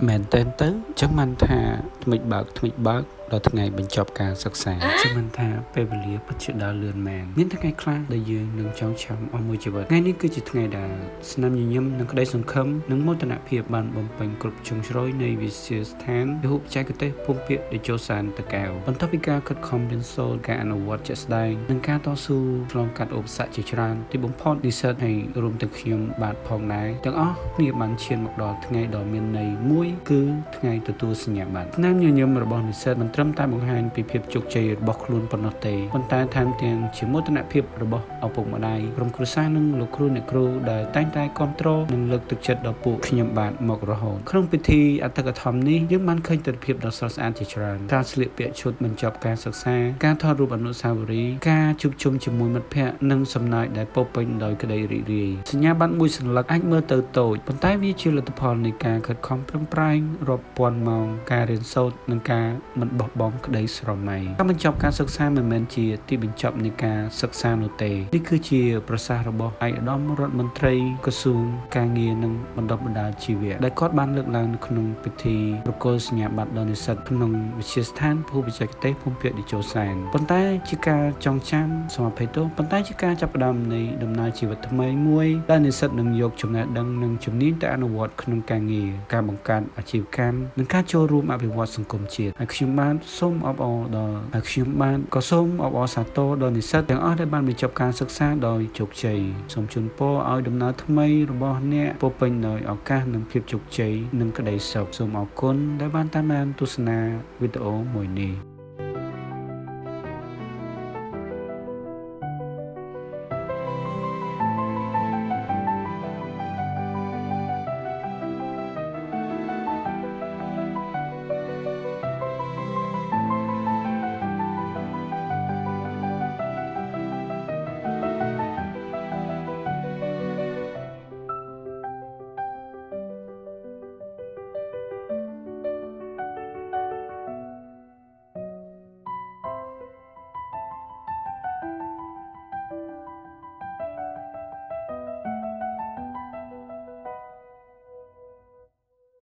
មែនទែនទៅចឹងមិនថាថ្មិចបើកដល់ថ្ងៃបញ្ចប់ការសិក្សាចឹងមិនថាពេលវេលាពិតជាដើរលឿនមែនមានថ្ងៃខ្លះដែលយើងនឹងចងចាំអស់មួយជីវិតថ្ងៃនេះគឺជាថ្ងៃដែលស្នាមញញឹមនិងក្តីសង្ឃឹមនិងមោទនភាពបានបំពេញគ្រប់ជ្រុងជ្រោយនៃវិទ្យាស្ថានវិហុបច្ចេកទេសភូមិភាគតេជោសានតកែវបន្ទាប់ពីការខិតខំរៀនសូត្រការអនុវត្តជាក់ស្ដែងនិងការតស៊ូឆ្លងកាត់ឧបសគ្គជាច្រើនទីបំផុតនិស្សិតហើយរួមទាំងខ្ញុំបាទផងដែរទាំងអស់គ្នាបានឈានមកដល់ថ្ងៃដ៏មានន័យមួយគឺថ្ងៃទទួលសញ្ញាបត្រស្នាមញញឹមរបស់និស្សិតមិនត្រឹមតែបង្ហាញពីភាពជោគជ័យរបស់ខ្លួនប៉ុណ្ណោះទេប៉ុន្តែថែមទាំងជាមោទនភាពរបស់ឪពុកម្ដាយក្រុមគ្រួសារនិងលោកគ្រូអ្នកគ្រូដែលតែងតែគាំទ្រនិងលើកទឹកចិត្តដល់ពួកខ្ញុំបាទមករហូតក្នុងពិធីអធិកធមនេះយើងបានឃើញទិដ្ឋភាពដ៏ស្រស់ស្អាតជាច្រើនការស្លៀកពាក់ឈុតបញ្ចប់ការសិក្សាការថតរូបអនុស្សាវរីយ៍ការជួបជុំជាមួយមិត្តភ័ក្តិនិងសំណើចដែលពោរពេញដោយក្តីរីករាយសញ្ញាបត្រមួយសន្លឹកអាចមើលទៅតូចប៉ុន្តែវាជាលទ្ធផលនៃការខិតខំប្រឹងប្រែងរាប់ពាន់ម៉ោងការរៀនសូត្រនិងការមិនបោះបង់ក្តីស្រមៃការបញ្ចប់ការសិក្សាមិនមែនជាទីបញ្ចប់នៃការសិក្សានោះទេនេះគឺជាប្រសាសន៍របស់ឯកឧត្តមរដ្ឋមន្ត្រីក្រសួងការងារនិងបណ្ដុះបណ្ដាលជីវៈដែលគាត់បានលើកឡើងនៅក្នុងពិធីប្រគល់សញ្ញាបត្រដល់និស្សិតក្នុងវិទ្យាស្ថានភូមិបច្ចេកទេសភូមិភាគតេជោសានប៉ុន្តែជាការចងចាំសូមអភ័យទោសប៉ុន្តែជាការចាប់ផ្ដើមនៃដំណើរជីវិតថ្មីមួយដែលនិស្សិតនឹងយកចំណេះដឹងនិងជំនាញទៅអនុវត្តក្នុងការងារការបង្កើតអាជីវកម្មនិងការចូលរួមអភិវឌ្ឍសង្គមជាតិហើយខ្ញុំបានសូមអបអរសាទរដល់និស្សិតទាំងអស់ដែលបានបញ្ចប់ការសិក្សាដោយជោគជ័យសូមជូនពរឲ្យដំណើរថ្មីរបស់អ្នកពោរពេញដោយឱកាសនិងភាពជោគជ័យនិងក្តីសុខសូមអរគុណដែលបានតាមដានទស្សនាវីដេអូមួយនេះ